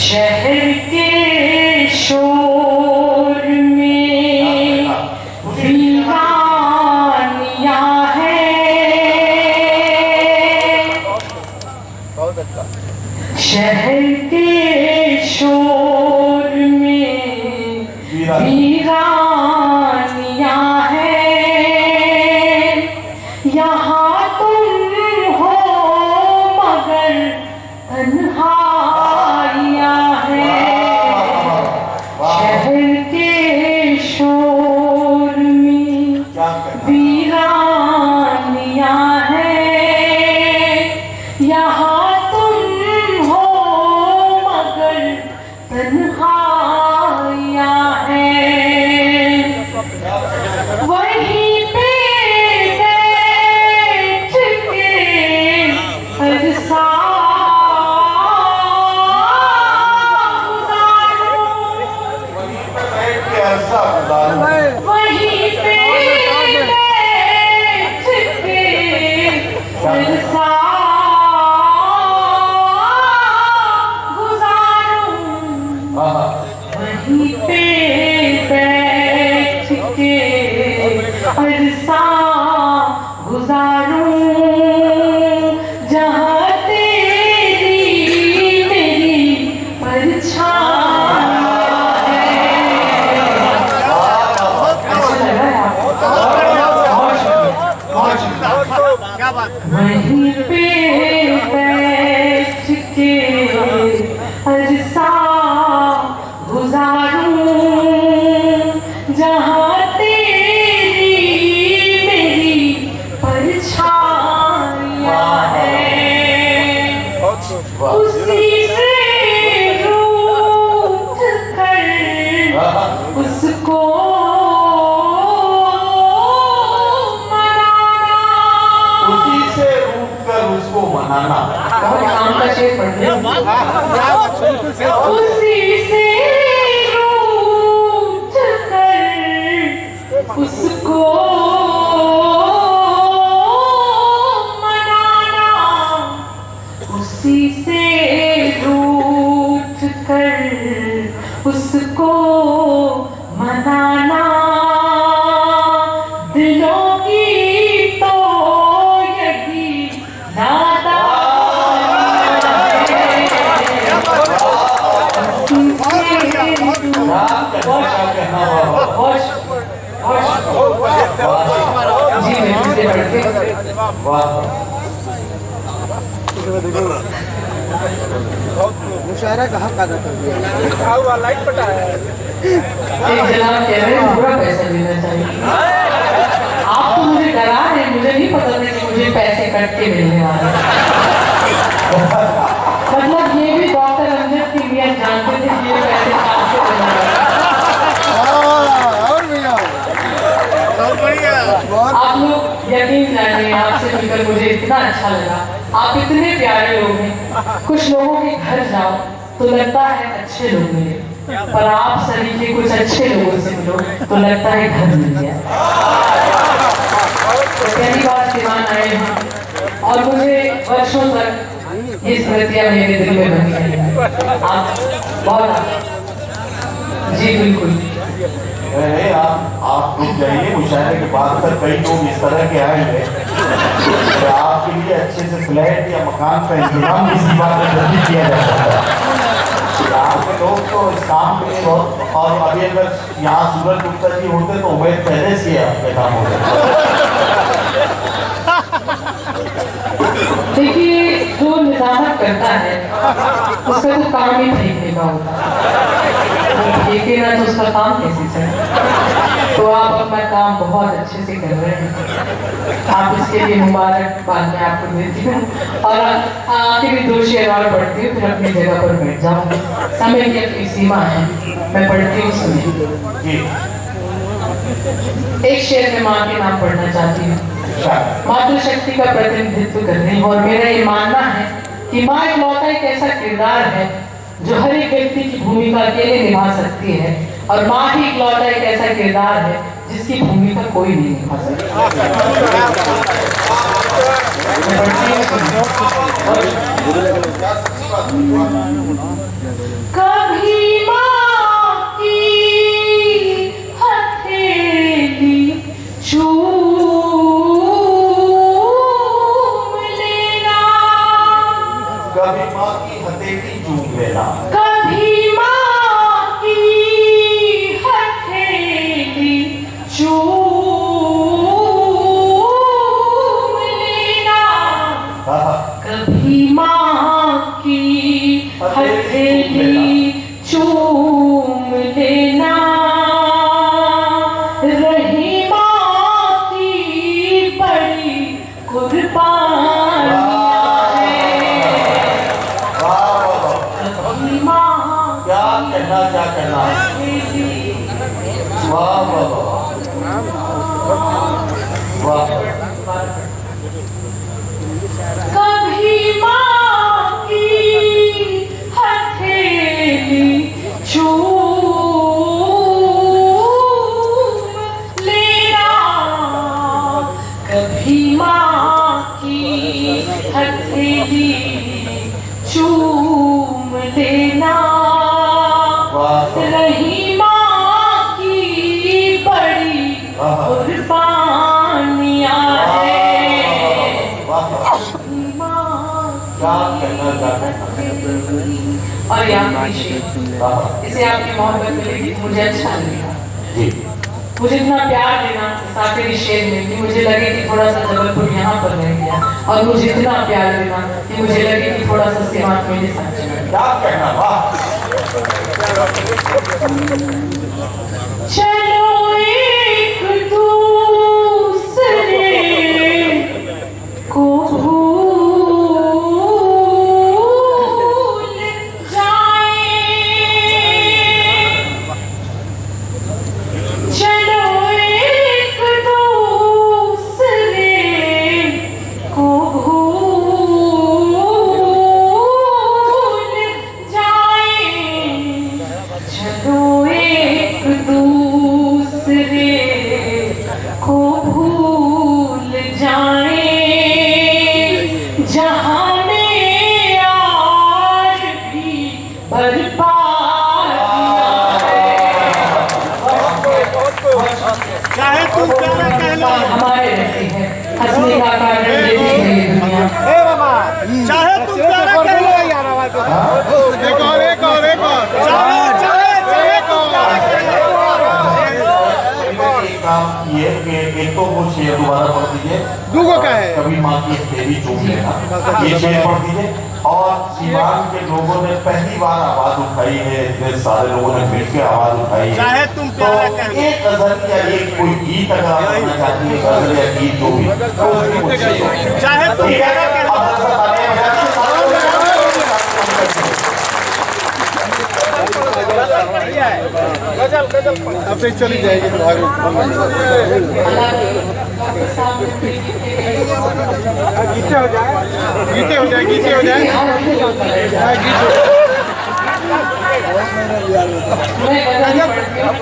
शहर के शोर में वीरानियां हैं, शहर के शोर में वीरानियां हैं। यहाँ तुम हो मगर तन्हाइयां हैं, शहर के शोर में वीरानियां हैं। यहाँ तुम हो मगर तन्हाइयां हैं। वहीं पे बैठ के हर वहीं पे बैठ के जलसा गुजारूं, वहीं पे बैठ के जलसा गुजारूं, जहाँ तेरी मेरी परछाई वहीं पे बैठ के अरसा गुजारूं, जहाँ तेरी मेरी परछाइयां हैं। उसी से रूठ कर उसको मनाना। काम का शेर पढ़ उसी से रूठ कर उसको मनाना, उसी से रूठ कर उसको मनाना। दिलों की तो यही नादा मुशायरा का हक अदा कर दिया। लाइट पटा है। एक जनाब कह रहे हैं पूरा पैसा देना चाहिए। आप तो मुझे डरा है, मुझे नहीं पता था कि मुझे पैसे कट के मिलने वाले। मतलब ये भी डॉक्टर अमजद की मियां जानते थे कि ये पैसे कहाँ से मिलने वाले। आप लोग यकीन जानिए, आपसे मिलकर मुझे इतना अच्छा लगा। आप इतने प्यारे लोग हैं। कुछ लोगों के घर जाओ तो लगता है अच्छे लोग मिले, पर आप सरीखे कुछ अच्छे लोगों से मिलो तो लगता है घर मिल गया। तो पहली बार दीवान आए हैं और मुझे वर्षों तक ये स्मृतियां मेरे दिल में बनी रही। आप बहुत जी बिल्कुल। आप रुक जाइए, मुशायरे के बाद तक कई लोग इस तरह के आएंगे तो आपके लिए अच्छे से फ्लैट या मकान का इंतजाम इसी बात में जल्दी किया जा सकता है। आपके लोग तो इस काम के लिए बहुत, और अभी अगर यहाँ सूरज गुप्ता जी होते तो उम्मीद पहले से आपके काम हो जाता। देखिए, जो निजामत करता है उसका तो काम ही फेंकने का होता है, फेंके ना तो उसका काम कैसे चले। तो आप अपना काम बहुत अच्छे से कर रहे हैं, आप इसके लिए मुबारकबाद मैं आपको देती हूँ। और आखिरी दो शेर और पढ़ती हूँ, फिर अपनी जगह पर बैठ जाऊँ। समय की अपनी सीमा है, मैं पढ़ती हूँ सुनिए। एक शेर में माँ के नाम पढ़ना चाहती हूँ। मातृशक्ति का प्रतिनिधित्व कर रही हूँ और मेरा ये मानना है कि माँ इकलौता एक ऐसा किरदार है जो हर एक व्यक्ति की भूमिका अकेले निभा सकती है, और माँ ही इकलौता एक ऐसा किरदार है जिसकी भूमिका कोई नहीं निभा सकता। कभी माँ की हथेली चूम लेना, कभी माँ की हथेली चूम लेना, कभी माँ की हथेली चूम लेना, कभी माँ की हथेली चूम लेना, रही माँ की बड़ी कुर्बानियाँ हैं। कभी माँ क्या कहना वाह वाह वाह वाह। कभी माँ की हथेली चूम लेना, कभी माँ की हथेली चूम लेना, रही माँ की बड़ी कुर्बानियाँ हैं। क्या कहना चाहते हैं? और यहाँ इसे आपकी मोहब्बत मिलेगी, मुझे अच्छा लगेगा। जी मुझे इतना प्यार देना साकिर शेर में कि मुझे लगे कि थोड़ा सा जबलपुर यहाँ पर रह गया, और मुझे इतना प्यार देना कि मुझे लगे कि थोड़ा सा सीमांत मेरे साथ चला गया। क्या कहना वाह। चलो एक दूसरे को भूल जाएं, चलो एक दूसरे को भूल जाएं, चलो एक दूसरे को भूल जाएं, जहां में आज भी बर्बादियां हैं। चाहे तुम प्यारा कह लो, हमारे रहते हैं हंसने का कारण ये भी है ये दुनिया। ए बाबा, चाहे तुम प्यारा कह लो यार, आवाज एक और चाहे एक और काम किए कि एक तो वो शेर दोबारा पढ़ दीजिए, दूगो का है। कभी माँ की हथेली चूम लेना, ये शेर पढ़ दीजिए। और सीवान के लोगों ने पहली बार आवाज उठाई है, इतने सारे लोगों ने मिलकर आवाज उठाई है। चाहे तुम तो प्यारा कह लो। एक गजल या एक कोई गीत अगर आप करना चाहती है, गजल या गीत जो भी, तो उसकी मुझे चाहे तुम ठीक है। प्यारा कह लो। अब दरअसल तालियां बजाते हैं, सारे लोग गजल अब से चली जाएगी तो भागो। गीते हो जाए, गीते हो जाए, गीते हो जाए। मैं गजल पढ़ती हूँ।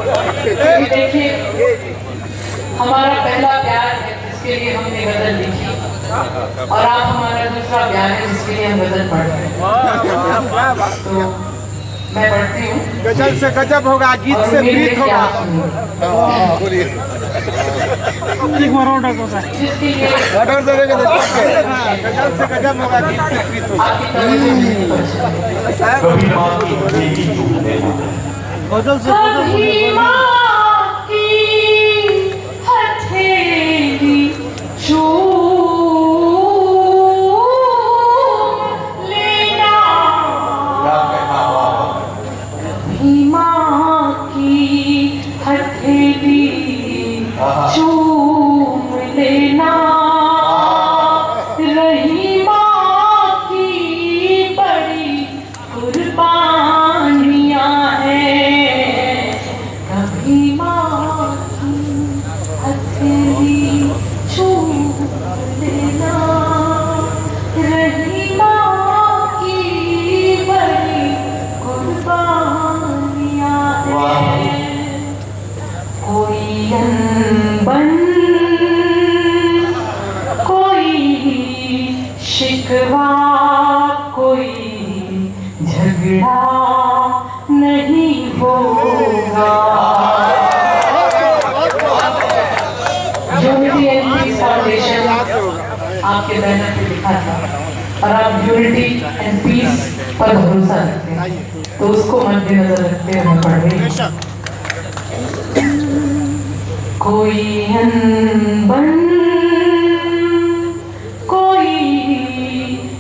देखिए हमारा पहला प्यार है जिसके लिए हमने गजल लिखी, और आप हमारा दूसरा प्यार है जिसके लिए हम गजल पढ़ते हैं। तो मैं पढ़ती हूँ। गजल से गजब होगा, गीत से प्रीत होगा। बोलिए जिसके लिए गजल से गजब होगा, गीत से प्रीत होगा। आपकी तवज्जो मिलती है। कभी माँ की हथेली चूम लेना, कभी माँ की हथेली चूम लेना, क्या कहना वाह। कभी माँ की हथेली चूम लेना, रही माँ की बड़ी कुर्बानियाँ हैं, कभी आपके बैनर पे लिखा था और आप यूनिटी एंड पीस पर भरोसा रखते हैं, तो उसको मद्देनजर रखते हुए पढ़ रही हूं। कोई अनबन कोई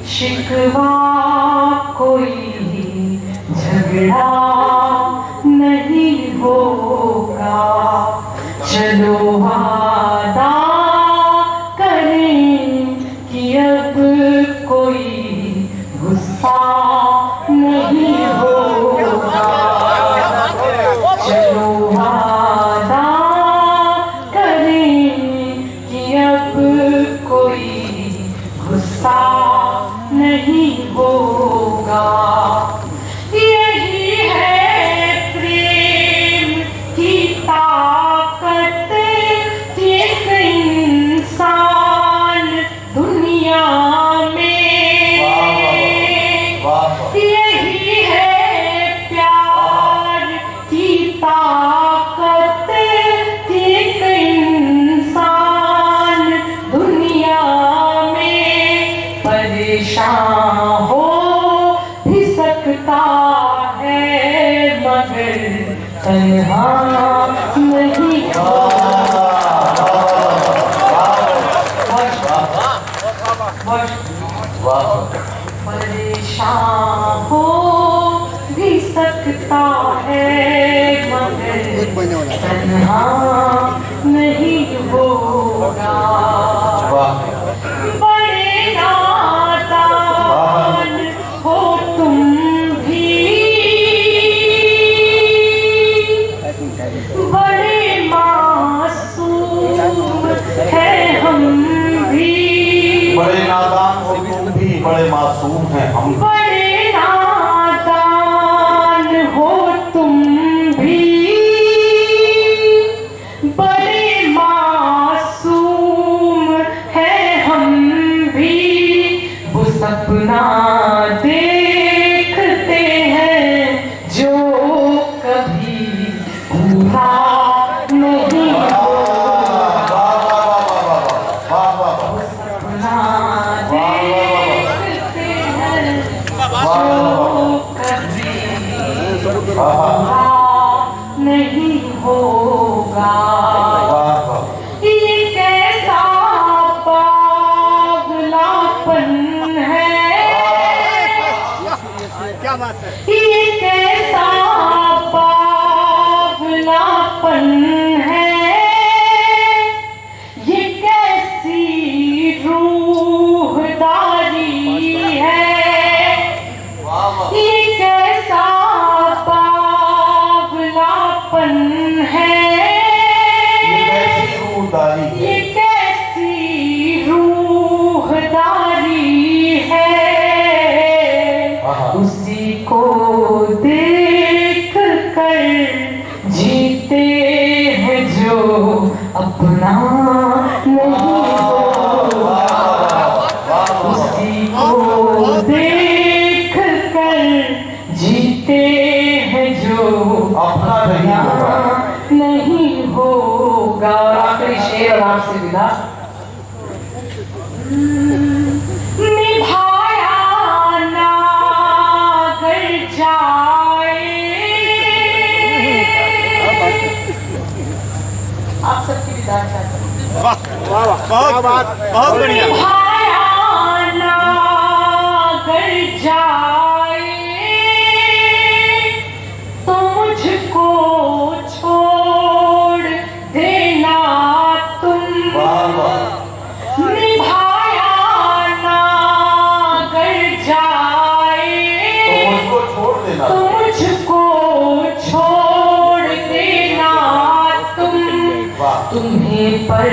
शिकवा कोई झगड़ा नहीं होगा, चलो वादा करें कि अब कोई गुस्सा नहीं होगा, चलो वादा करें कि अब कोई गुस्सा नहीं होगा। यही है प्रेम की ताकत, एक इंसान दुनिया में, यही है प्यार की ताकत, एक इंसान दुनिया में परेशान हो भी सकता है मगर तन्हा नहीं परेशान हो भी सकता है मगर तन्हा नहीं होगा। बड़े नादान हो तुम भी, बड़े मासूम है हम भी, बड़े नादान हो तुम भी, बड़े मासूम हैं हम। बड़े नादान हो तुम भी, बड़े मासूम है हम भी, वो सपना देखते हैं जो कभी पूरा नहीं होगा, सपना देखते हैं जो कभी पूरा नहीं होगा। ये कैसा पागलापन है, क्या बात है? ये कैसा पागलापन है, ये कैसी रूहदारी है, ये कैसा पागलापन है, ये कैसी रूहदारी है, उसी को देख कर जीते हैं जो अपना नहीं होगा, उसी को देख कर जीते हैं जो अपना नहीं होगा। आखिरी शेर और आपसे विदा। निभाया ना कर जाए, आप सबकी विदा चाहते हैं। वाह वाह वाह, बहुत बहुत बढ़िया। निभाया ना कर जाए तो मुझको छोड़ देना तुम, निभाया ना कर जाए तो मुझको छोड़ देना तुम, तुम्हें पर